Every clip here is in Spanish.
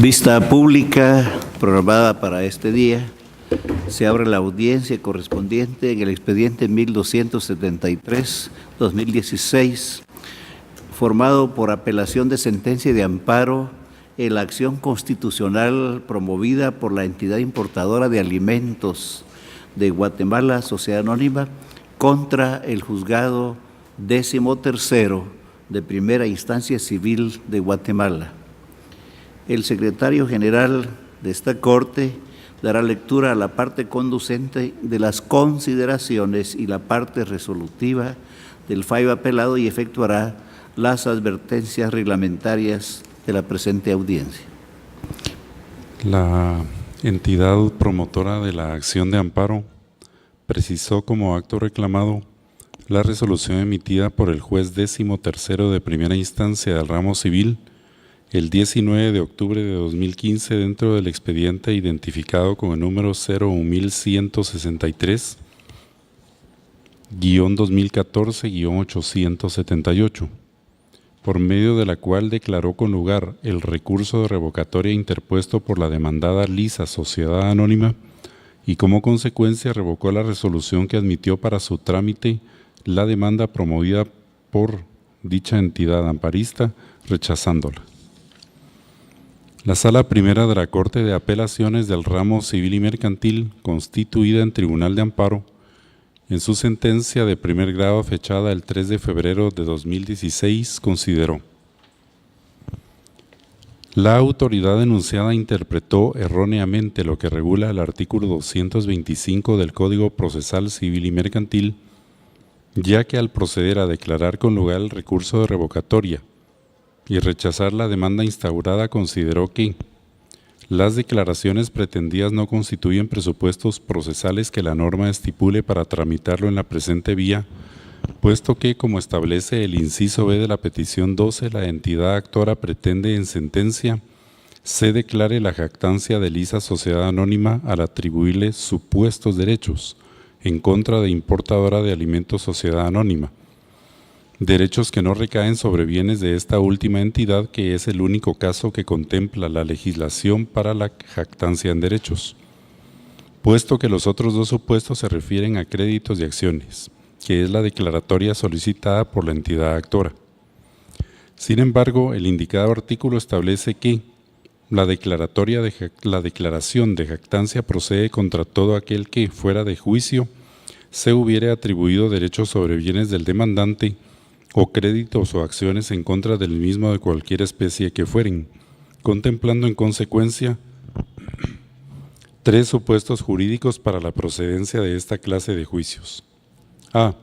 Vista pública programada para este día. Se abre la audiencia correspondiente en el expediente 1273-2016, formado por apelación de sentencia de amparo en la acción constitucional promovida por la entidad importadora de alimentos de Guatemala, Sociedad Anónima, contra el juzgado 13º de Primera Instancia Civil de Guatemala. El secretario general de esta Corte dará lectura a la parte conducente de las consideraciones y la parte resolutiva del fallo apelado y efectuará las advertencias reglamentarias de la presente audiencia. La entidad promotora de la acción de amparo precisó como acto reclamado la resolución emitida por el juez 13º de primera instancia del ramo civil el 19 de octubre de 2015 dentro del expediente identificado con el número 01114-2014-878, por medio de la cual declaró con lugar el recurso de revocatoria interpuesto por la demandada Lisa Sociedad Anónima y como consecuencia revocó la resolución que admitió para su trámite la demanda promovida por dicha entidad amparista, rechazándola. La Sala Primera de la Corte de Apelaciones del Ramo Civil y Mercantil, constituida en Tribunal de Amparo, en su sentencia de primer grado fechada el 3 de febrero de 2016, consideró: la autoridad denunciada interpretó erróneamente lo que regula el artículo 225 del Código Procesal Civil y Mercantil, ya que al proceder a declarar con lugar el recurso de revocatoria y rechazar la demanda instaurada, consideró que las declaraciones pretendidas no constituyen presupuestos procesales que la norma estipule para tramitarlo en la presente vía, puesto que, como establece el inciso B de la petición 12, la entidad actora pretende en sentencia se declare la jactancia de Lisa Sociedad Anónima al atribuirle supuestos derechos en contra de importadora de alimentos Sociedad Anónima, derechos que no recaen sobre bienes de esta última entidad, que es el único caso que contempla la legislación para la jactancia en derechos, puesto que los otros dos supuestos se refieren a créditos y acciones, que es la declaratoria solicitada por la entidad actora. Sin embargo, el indicado artículo establece que la declaración de jactancia procede contra todo aquel que, fuera de juicio, se hubiere atribuido derechos sobre bienes del demandante o créditos o acciones en contra del mismo de cualquier especie que fueren, contemplando en consecuencia tres supuestos jurídicos para la procedencia de esta clase de juicios. A.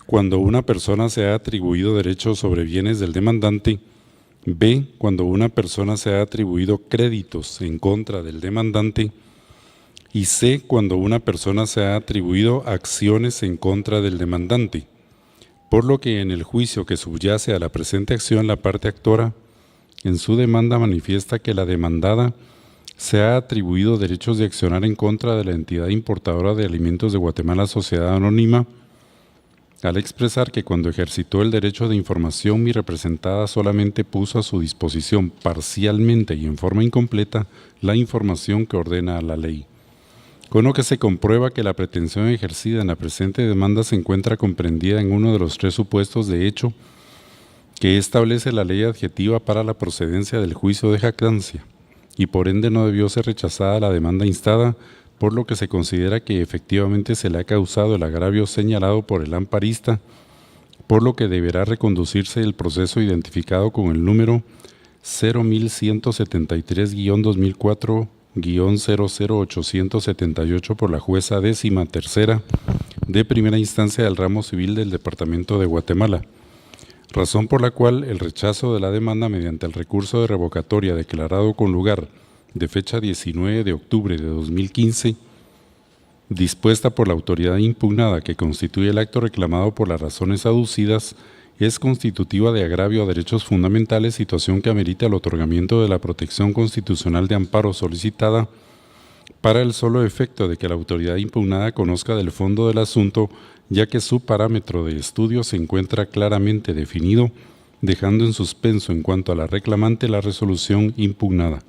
Cuando una persona se ha atribuido derechos sobre bienes del demandante. B. Cuando una persona se ha atribuido créditos en contra del demandante. Y C. Cuando una persona se ha atribuido acciones en contra del demandante. Por lo que en el juicio que subyace a la presente acción, la parte actora en su demanda manifiesta que la demandada se ha atribuido derechos de accionar en contra de la entidad importadora de alimentos de Guatemala, Sociedad Anónima, al expresar que cuando ejercitó el derecho de información, mi representada solamente puso a su disposición parcialmente y en forma incompleta la información que ordena la ley. Con lo que se comprueba que la pretensión ejercida en la presente demanda se encuentra comprendida en uno de los tres supuestos de hecho que establece la ley adjetiva para la procedencia del juicio de jactancia, y por ende no debió ser rechazada la demanda instada, por lo que se considera que efectivamente se le ha causado el agravio señalado por el amparista, por lo que deberá reconducirse el proceso identificado con el número 01173-2004-00878 por la jueza 13ª de primera instancia del ramo civil del Departamento de Guatemala, razón por la cual el rechazo de la demanda mediante el recurso de revocatoria declarado con lugar de fecha 19 de octubre de 2015, dispuesta por la autoridad impugnada que constituye el acto reclamado por las razones aducidas, es constitutiva de agravio a derechos fundamentales, situación que amerita el otorgamiento de la protección constitucional de amparo solicitada para el solo efecto de que la autoridad impugnada conozca del fondo del asunto, ya que su parámetro de estudio se encuentra claramente definido, dejando en suspenso en cuanto a la reclamante la resolución impugnada.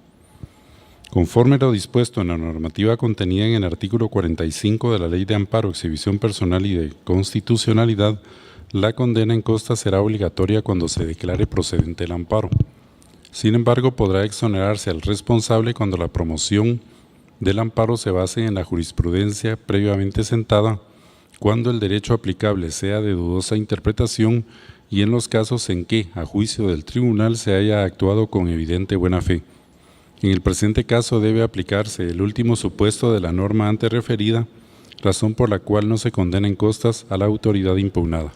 Conforme lo dispuesto en la normativa contenida en el artículo 45 de la Ley de Amparo, Exhibición Personal y de Constitucionalidad, la condena en costa será obligatoria cuando se declare procedente el amparo. Sin embargo, podrá exonerarse al responsable cuando la promoción del amparo se base en la jurisprudencia previamente sentada, cuando el derecho aplicable sea de dudosa interpretación y en los casos en que, a juicio del tribunal, se haya actuado con evidente buena fe. En el presente caso debe aplicarse el último supuesto de la norma antes referida, razón por la cual no se condena en costas a la autoridad impugnada.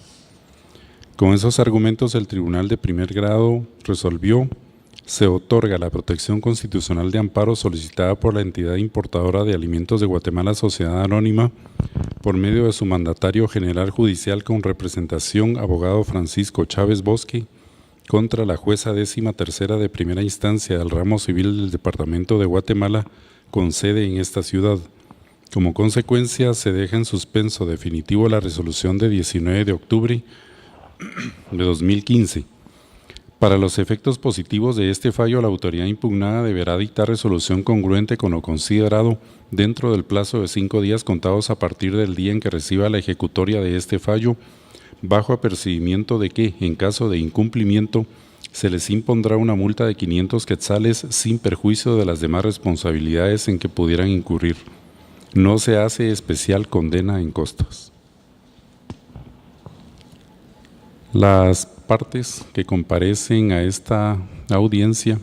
Con esos argumentos, el Tribunal de Primer Grado resolvió: se otorga la protección constitucional de amparo solicitada por la entidad importadora de alimentos de Guatemala, Sociedad Anónima, por medio de su mandatario general judicial con representación, abogado Francisco Chávez Bosque, contra la jueza 13ª de primera instancia del ramo civil del Departamento de Guatemala, con sede en esta ciudad. Como consecuencia, se deja en suspenso definitivo la resolución de 19 de octubre de 2015. Para los efectos positivos de este fallo, la autoridad impugnada deberá dictar resolución congruente con lo considerado dentro del plazo de 5 días contados a partir del día en que reciba la ejecutoria de este fallo, bajo apercibimiento de que, en caso de incumplimiento, se les impondrá una multa de 500 quetzales sin perjuicio de las demás responsabilidades en que pudieran incurrir. No se hace especial condena en costas. Las partes que comparecen a esta audiencia,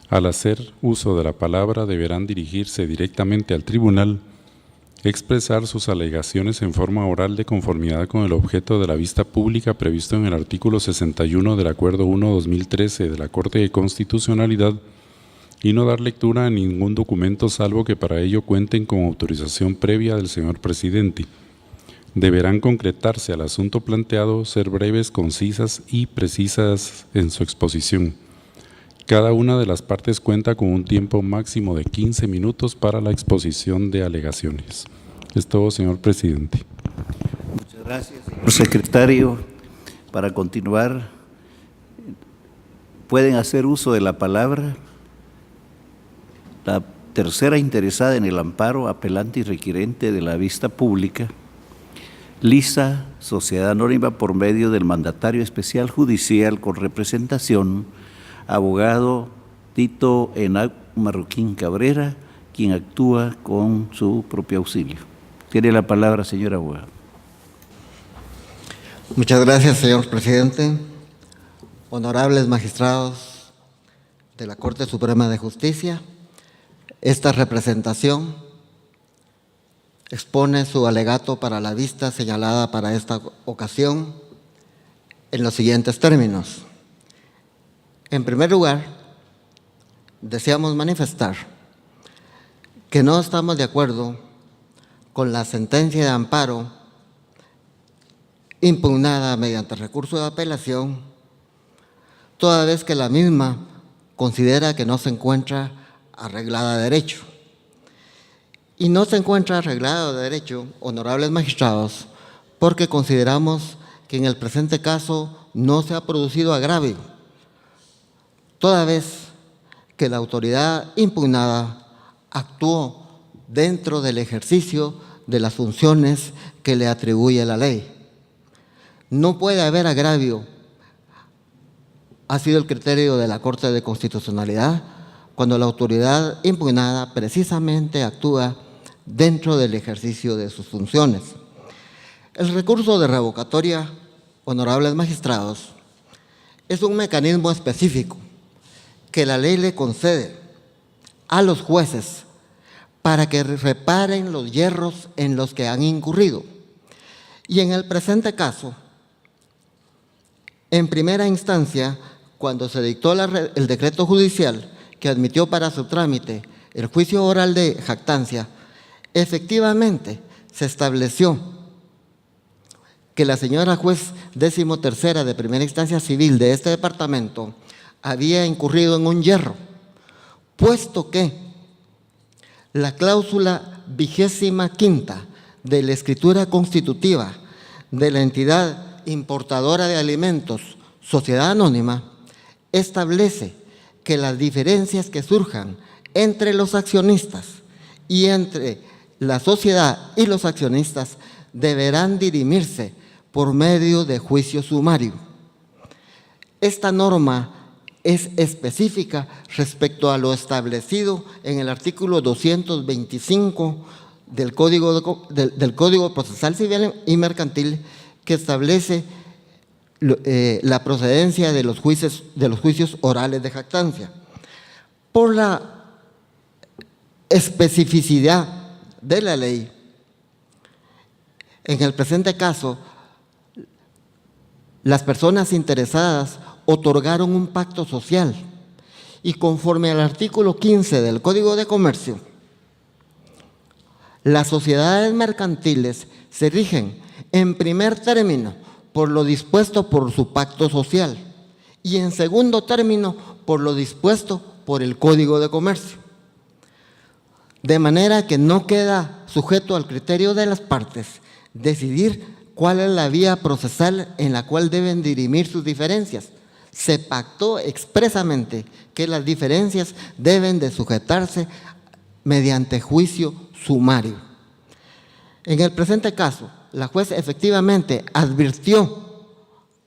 al hacer uso de la palabra, deberán dirigirse directamente al tribunal, expresar sus alegaciones en forma oral de conformidad con el objeto de la vista pública previsto en el artículo 61 del Acuerdo 1/2013 de la Corte de Constitucionalidad y no dar lectura a ningún documento salvo que para ello cuenten con autorización previa del señor presidente. Deberán concretarse al asunto planteado, ser breves, concisas y precisas en su exposición. Cada una de las partes cuenta con un tiempo máximo de 15 minutos para la exposición de alegaciones. Es todo, señor presidente. Muchas gracias, señor secretario. Para continuar, pueden hacer uso de la palabra la tercera interesada en el amparo, apelante y requirente de la vista pública, Lisa, Sociedad Anónima, por medio del mandatario especial judicial con representación, abogado Tito Enac Marroquín Cabrera, quien actúa con su propio auxilio. Tiene la palabra, señor abogado. Muchas gracias, señor presidente. Honorables magistrados de la Corte Suprema de Justicia, esta representación expone su alegato para la vista señalada para esta ocasión en los siguientes términos. En primer lugar, deseamos manifestar que no estamos de acuerdo con la sentencia de amparo impugnada mediante recurso de apelación, toda vez que la misma considera que no se encuentra arreglada de derecho. Y no se encuentra arreglada de derecho, honorables magistrados, porque consideramos que en el presente caso no se ha producido agravio, toda vez que la autoridad impugnada actuó dentro del ejercicio de las funciones que le atribuye la ley. No puede haber agravio, ha sido el criterio de la Corte de Constitucionalidad, cuando la autoridad impugnada precisamente actúa dentro del ejercicio de sus funciones. El recurso de revocatoria, honorables magistrados, es un mecanismo específico que la ley le concede a los jueces para que reparen los yerros en los que han incurrido. Y en el presente caso, en primera instancia, cuando se dictó el decreto judicial que admitió para su trámite el juicio oral de jactancia, efectivamente se estableció que la señora juez 13ª de primera instancia civil de este departamento había incurrido en un yerro, puesto que la cláusula 25ª de la escritura constitutiva de la entidad importadora de alimentos, Sociedad Anónima, establece que las diferencias que surjan entre los accionistas y entre la sociedad y los accionistas deberán dirimirse por medio de juicio sumario. Esta norma es específica respecto a lo establecido en el artículo 225 del Código Procesal Civil y Mercantil, que establece la procedencia de los juicios orales de jactancia. Por la especificidad de la ley, en el presente caso, las personas interesadas otorgaron un pacto social y conforme al artículo 15 del Código de Comercio, las sociedades mercantiles se rigen en primer término por lo dispuesto por su pacto social y en segundo término por lo dispuesto por el Código de Comercio. De manera que no queda sujeto al criterio de las partes decidir cuál es la vía procesal en la cual deben dirimir sus diferencias. Se pactó expresamente que las diferencias deben de sujetarse mediante juicio sumario. En el presente caso, la juez efectivamente advirtió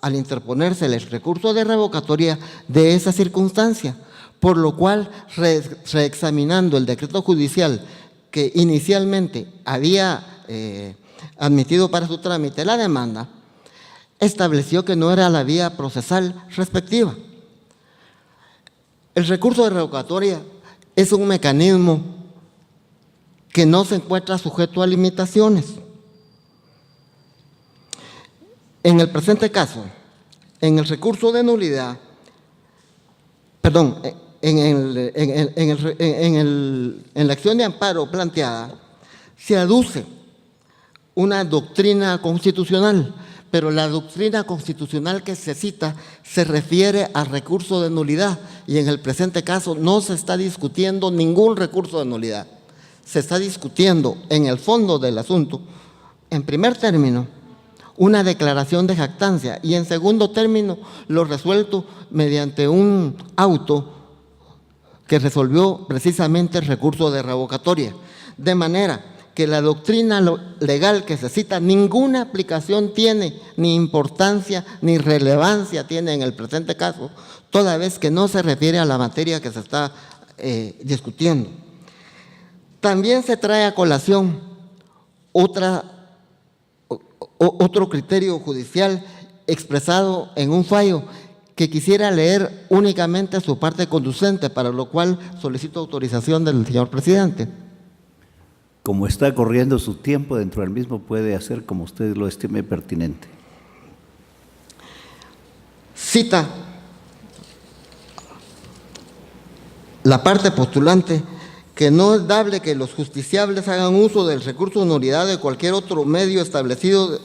al interponerse el recurso de revocatoria de esa circunstancia, por lo cual, reexaminando el decreto judicial que inicialmente había admitido para su trámite la demanda, estableció que no era la vía procesal respectiva. El recurso de revocatoria es un mecanismo que no se encuentra sujeto a limitaciones. En el presente caso, en el recurso de nulidad, en la acción de amparo planteada, se aduce una doctrina constitucional, pero la doctrina constitucional que se cita se refiere al recurso de nulidad y en el presente caso no se está discutiendo ningún recurso de nulidad. Se está discutiendo en el fondo del asunto, en primer término, una declaración de jactancia y en segundo término lo resuelto mediante un auto que resolvió precisamente el recurso de revocatoria. De manera que la doctrina legal que se cita ninguna aplicación tiene, ni importancia, ni relevancia tiene en el presente caso, toda vez que no se refiere a la materia que se está discutiendo. También se trae a colación otro criterio judicial expresado en un fallo que quisiera leer únicamente su parte conducente, para lo cual solicito autorización del señor presidente. Como está corriendo su tiempo, dentro del mismo puede hacer como usted lo estime pertinente. Cita la parte postulante que no es dable que los justiciables hagan uso del recurso de nulidad de cualquier otro medio establecido,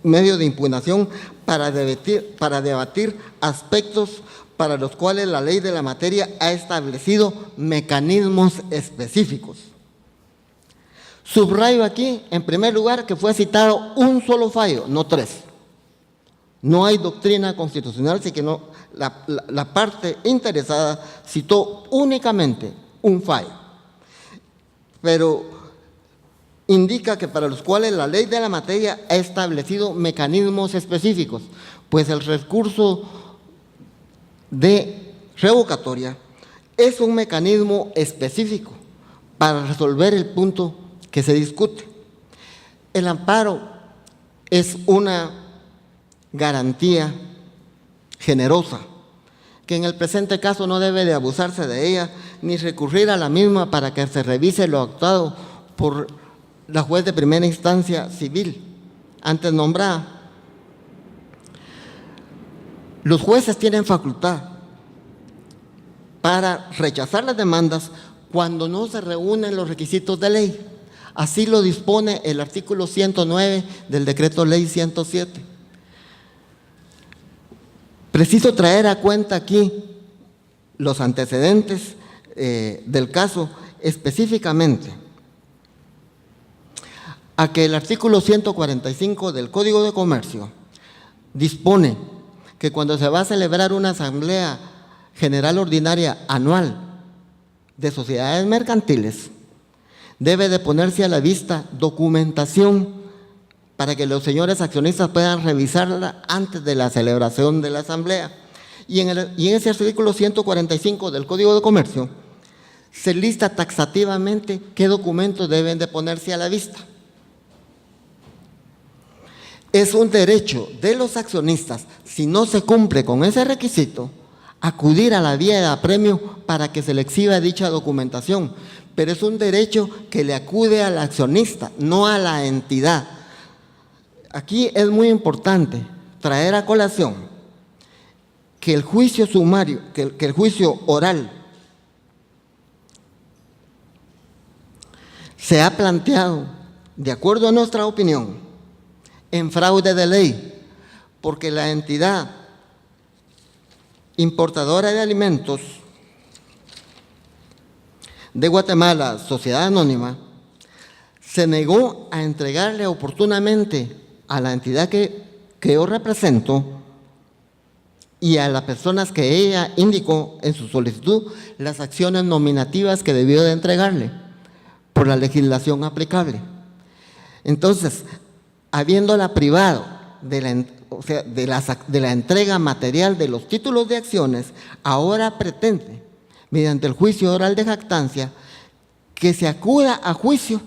medio de impugnación, para debatir aspectos para los cuales la ley de la materia ha establecido mecanismos específicos. Subrayo aquí, en primer lugar, que fue citado un solo fallo, no tres. No hay doctrina constitucional, así que no, la parte interesada citó únicamente un fallo. Pero indica que para los cuales la ley de la materia ha establecido mecanismos específicos, pues el recurso de revocatoria es un mecanismo específico para resolver el punto que se discute. El amparo es una garantía generosa, que en el presente caso no debe de abusarse de ella, ni recurrir a la misma para que se revise lo actuado por la juez de primera instancia civil, antes nombrada. Los jueces tienen facultad para rechazar las demandas cuando no se reúnen los requisitos de ley. Así lo dispone el artículo 109 del Decreto Ley 107. Preciso traer a cuenta aquí los antecedentes del caso, específicamente a que el artículo 145 del Código de Comercio dispone que cuando se va a celebrar una asamblea general ordinaria anual de sociedades mercantiles, debe de ponerse a la vista documentación para que los señores accionistas puedan revisarla antes de la celebración de la asamblea. Y en ese artículo 145 del Código de Comercio se lista taxativamente qué documentos deben de ponerse a la vista. Es un derecho de los accionistas, si no se cumple con ese requisito, acudir a la vía de apremio para que se le exhiba dicha documentación, pero es un derecho que le acude al accionista, no a la entidad. Aquí es muy importante traer a colación que el juicio sumario, que el juicio oral se ha planteado, de acuerdo a nuestra opinión, en fraude de ley, porque la entidad importadora de alimentos de Guatemala, Sociedad Anónima, se negó a entregarle oportunamente a la entidad que yo represento y a las personas que ella indicó en su solicitud las acciones nominativas que debió de entregarle por la legislación aplicable. Entonces, habiéndola privado de la entrega material de los títulos de acciones, ahora pretende, mediante el juicio oral de jactancia, que se acuda a juicio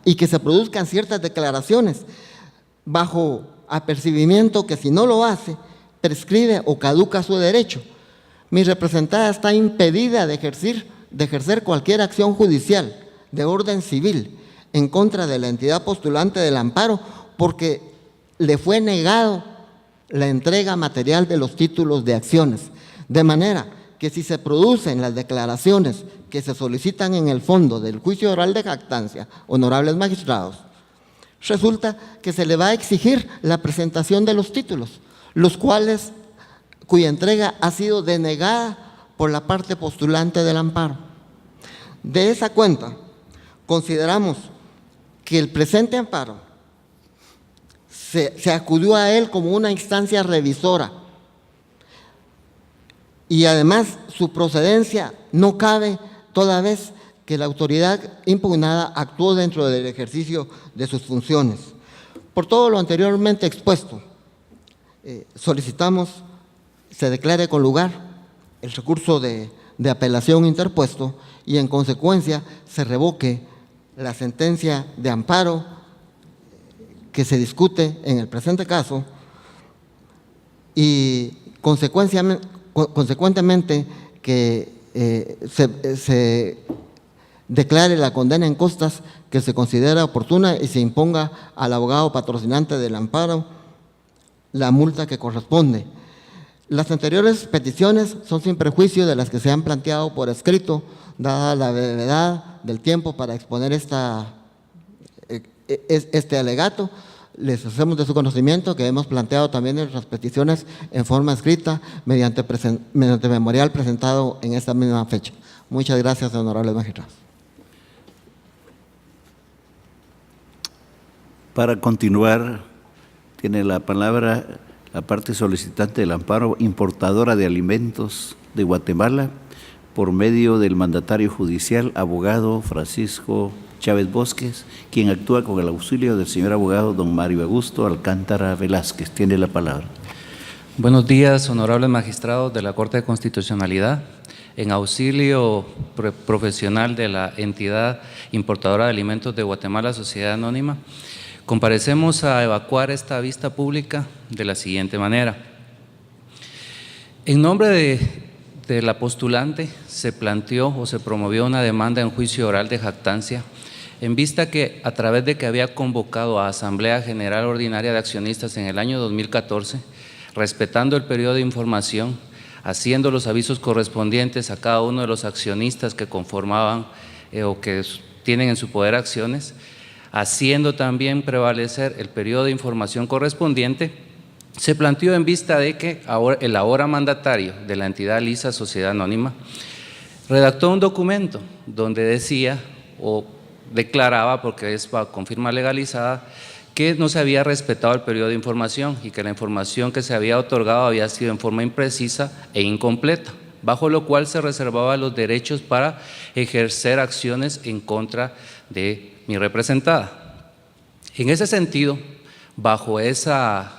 y que se produzcan ciertas declaraciones bajo apercibimiento que si no lo hace, prescribe o caduca su derecho. Mi representada está impedida de ejercer cualquier acción judicial de orden civil en contra de la entidad postulante del amparo porque le fue negado la entrega material de los títulos de acciones. De manera que si se producen las declaraciones que se solicitan en el fondo del juicio oral de jactancia, honorables magistrados, resulta que se le va a exigir la presentación de los títulos, cuya entrega ha sido denegada por la parte postulante del amparo. De esa cuenta, consideramos que el presente amparo se acudió a él como una instancia revisora y además su procedencia no cabe toda vez que la autoridad impugnada actuó dentro del ejercicio de sus funciones. Por todo lo anteriormente expuesto, solicitamos se declare con lugar el recurso de apelación interpuesto y en consecuencia se revoque la sentencia de amparo que se discute en el presente caso y consecuentemente que se declare la condena en costas que se considera oportuna y se imponga al abogado patrocinante del amparo la multa que corresponde. Las anteriores peticiones son sin perjuicio de las que se han planteado por escrito, dada la brevedad del tiempo para exponer este alegato. Les hacemos de su conocimiento que hemos planteado también nuestras peticiones en forma escrita mediante memorial presentado en esta misma fecha. Muchas gracias, honorables magistrados. Para continuar, tiene la palabra la parte solicitante del amparo, importadora de alimentos de Guatemala, por medio del mandatario judicial, abogado Francisco Chávez Bosques, quien actúa con el auxilio del señor abogado don Mario Augusto Alcántara Velázquez. Tiene la palabra. Buenos días, honorables magistrados de la Corte de Constitucionalidad. En auxilio profesional de la entidad importadora de alimentos de Guatemala, Sociedad Anónima, comparecemos a evacuar esta vista pública de la siguiente manera. En nombre de la postulante se planteó o se promovió una demanda en juicio oral de jactancia en vista que a través de que había convocado a Asamblea General Ordinaria de Accionistas en el año 2014, respetando el periodo de información, haciendo los avisos correspondientes a cada uno de los accionistas que conformaban o que tienen en su poder acciones, haciendo también prevalecer el periodo de información correspondiente, se planteó en vista de que el ahora mandatario de la entidad Lisa Sociedad Anónima redactó un documento donde decía o declaraba, porque es con firma legalizada, que no se había respetado el periodo de información y que la información que se había otorgado había sido en forma imprecisa e incompleta. bajo lo cual se reservaba los derechos para ejercer acciones en contra de mi representada. En ese sentido, bajo esa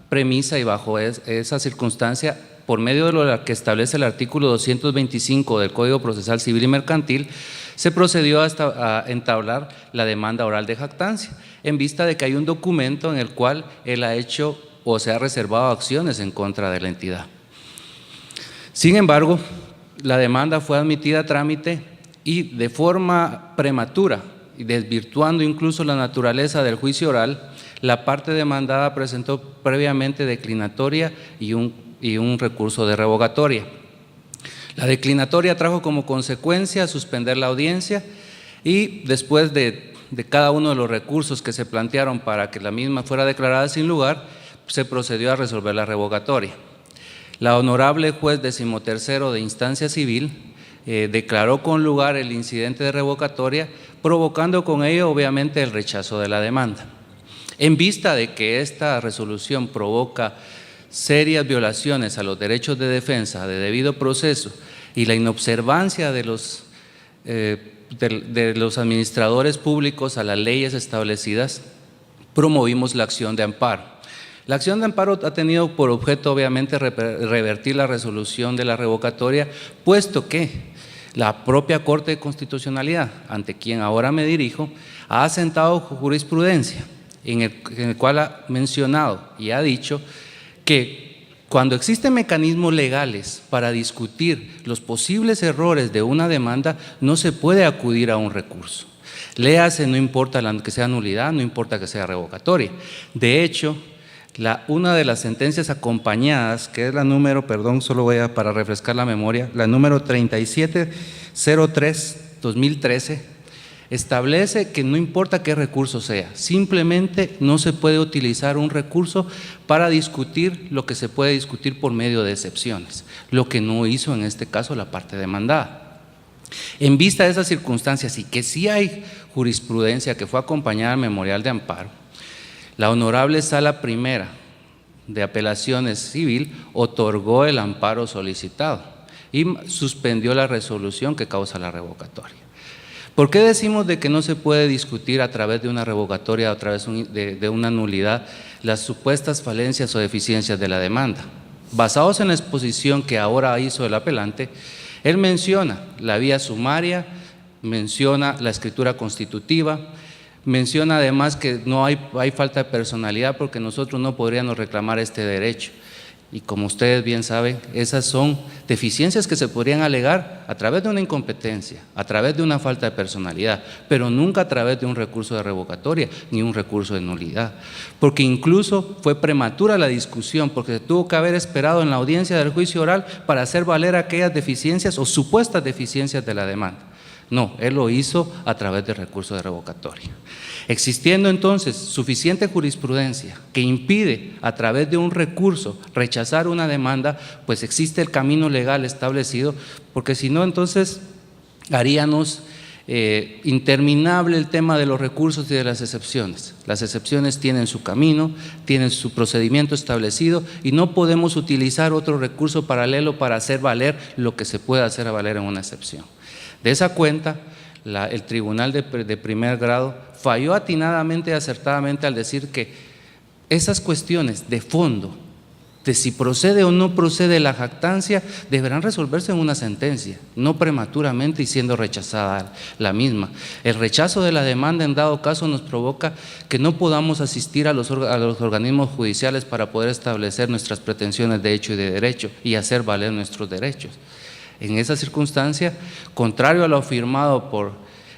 premisa y bajo esa circunstancia, por medio de lo que establece el artículo 225 del Código Procesal Civil y Mercantil, se procedió a entablar la demanda oral de jactancia, en vista de que hay un documento en el cual él ha hecho o se ha reservado acciones en contra de la entidad. Sin embargo, la demanda fue admitida a trámite y de forma prematura, y desvirtuando incluso la naturaleza del juicio oral, la parte demandada presentó previamente declinatoria y un recurso de revocatoria. La declinatoria trajo como consecuencia suspender la audiencia y después de cada uno de los recursos que se plantearon para que la misma fuera declarada sin lugar, se procedió a resolver la revocatoria. La honorable juez 13º de instancia civil declaró con lugar el incidente de revocatoria, provocando con ello obviamente el rechazo de la demanda. En vista de que esta resolución provoca serias violaciones a los derechos de defensa, de debido proceso y la inobservancia de los administradores públicos a las leyes establecidas, promovimos la acción de amparo. La acción de amparo ha tenido por objeto obviamente revertir la resolución de la revocatoria, puesto que la propia Corte de Constitucionalidad, ante quien ahora me dirijo, ha asentado jurisprudencia en el cual ha mencionado y ha dicho que cuando existen mecanismos legales para discutir los posibles errores de una demanda, no se puede acudir a un recurso. Léase, no importa que sea nulidad, no importa que sea revocatoria. De hecho, una de las sentencias acompañadas, que es la número, solo voy a para refrescar la memoria, la número 3703-2013, establece que no importa qué recurso sea, simplemente no se puede utilizar un recurso para discutir lo que se puede discutir por medio de excepciones, lo que no hizo en este caso la parte demandada. En vista de esas circunstancias y que sí hay jurisprudencia que fue acompañada al memorial de amparo, la Honorable Sala Primera de Apelaciones Civil otorgó el amparo solicitado y suspendió la resolución que causa la revocatoria. ¿Por qué decimos de que no se puede discutir a través de una revocatoria, a través de una nulidad, las supuestas falencias o deficiencias de la demanda? Basados en la exposición que ahora hizo el apelante, él menciona la vía sumaria, menciona la escritura constitutiva, menciona además que no hay falta de personalidad porque nosotros no podríamos reclamar este derecho. Y como ustedes bien saben, esas son deficiencias que se podrían alegar a través de una incompetencia, a través de una falta de personalidad, pero nunca a través de un recurso de revocatoria ni un recurso de nulidad. Porque incluso fue prematura la discusión, porque se tuvo que haber esperado en la audiencia del juicio oral para hacer valer aquellas deficiencias o supuestas deficiencias de la demanda. No, él lo hizo a través de recurso de revocatoria. Existiendo entonces suficiente jurisprudencia que impide a través de un recurso rechazar una demanda, pues existe el camino legal establecido, porque si no entonces haríamos interminable el tema de los recursos y de las excepciones. Las excepciones tienen su camino, tienen su procedimiento establecido y no podemos utilizar otro recurso paralelo para hacer valer lo que se puede hacer valer en una excepción. De esa cuenta, el Tribunal de Primer Grado falló atinadamente y acertadamente al decir que esas cuestiones de fondo, de si procede o no procede la jactancia, deberán resolverse en una sentencia, no prematuramente y siendo rechazada la misma. El rechazo de la demanda en dado caso nos provoca que no podamos asistir a los organismos judiciales para poder establecer nuestras pretensiones de hecho y de derecho y hacer valer nuestros derechos. En esa circunstancia, contrario a lo afirmado por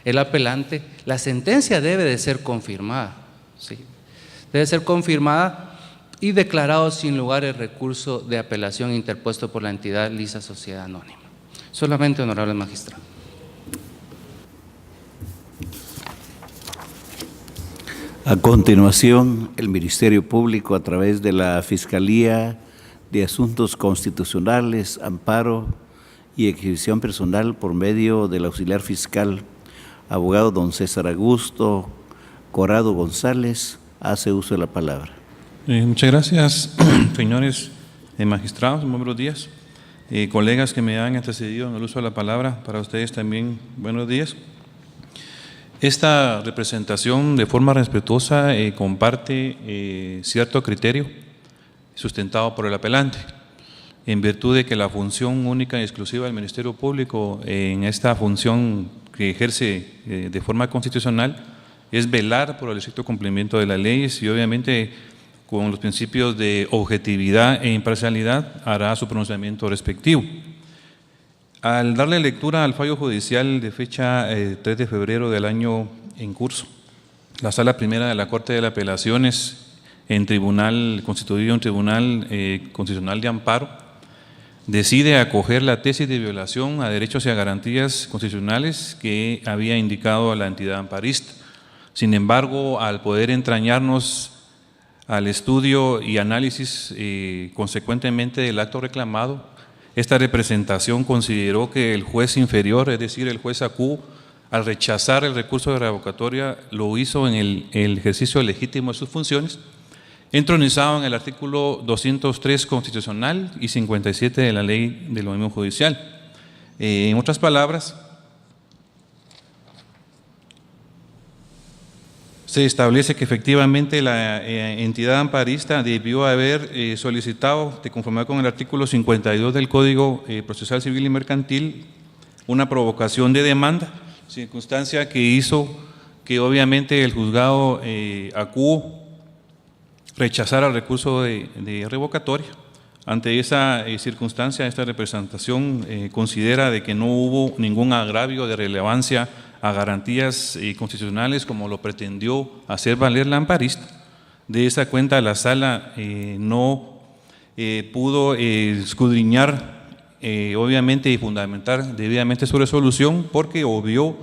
el apelante, la sentencia debe de ser confirmada, ¿sí? Debe ser confirmada y declarado sin lugar el recurso de apelación interpuesto por la entidad Lisa Sociedad Anónima. Solamente, honorable magistrado. A continuación, el Ministerio Público, a través de la Fiscalía de Asuntos Constitucionales, Amparo y Exhibición Personal, por medio del auxiliar fiscal, abogado don César Augusto Corrado González, hace uso de la palabra. Muchas gracias, señores magistrados, muy buenos días. colegas que me han antecedido en el uso de la palabra, para ustedes también buenos días. Esta representación de forma respetuosa comparte cierto criterio sustentado por el apelante, en virtud de que la función única y exclusiva del Ministerio Público en esta función que ejerce de forma constitucional es velar por el estricto cumplimiento de las leyes y obviamente con los principios de objetividad e imparcialidad hará su pronunciamiento respectivo. Al darle lectura al fallo judicial de fecha 3 de febrero del año en curso, la Sala Primera de la Corte de Apelaciones constituido en Tribunal Constitucional de Amparo, decide acoger la tesis de violación a derechos y a garantías constitucionales que había indicado a la entidad amparista. Sin embargo, al poder entrañarnos al estudio y análisis consecuentemente del acto reclamado, esta representación consideró que el juez inferior, es decir, el juez ACU, al rechazar el recurso de revocatoria, lo hizo en el ejercicio legítimo de sus funciones, entronizado en el artículo 203 constitucional y 57 de la ley de lo mismo judicial. En otras palabras, se establece que efectivamente la entidad amparista debió haber solicitado, de conformidad con el artículo 52 del Código Procesal Civil y Mercantil, una provocación de demanda, circunstancia que hizo que obviamente el juzgado ACU rechazara el recurso de revocatoria. Ante esa circunstancia, esta representación considera de que no hubo ningún agravio de relevancia a garantías constitucionales como lo pretendió hacer valer la amparista. De esa cuenta, la Sala no pudo escudriñar obviamente y fundamentar debidamente su resolución porque obvió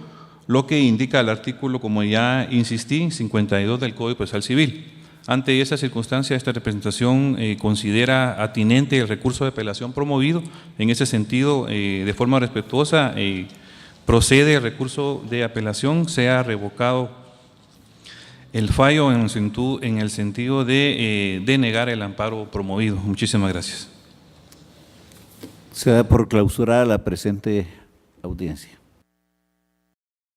lo que indica el artículo, como ya insistí, 52 del Código Procesal Civil. Ante esa circunstancia, esta representación considera atinente el recurso de apelación promovido. En ese sentido, de forma respetuosa, procede el recurso de apelación, sea revocado el fallo en el sentido de denegar el amparo promovido. Muchísimas gracias. Se da por clausurada la presente audiencia.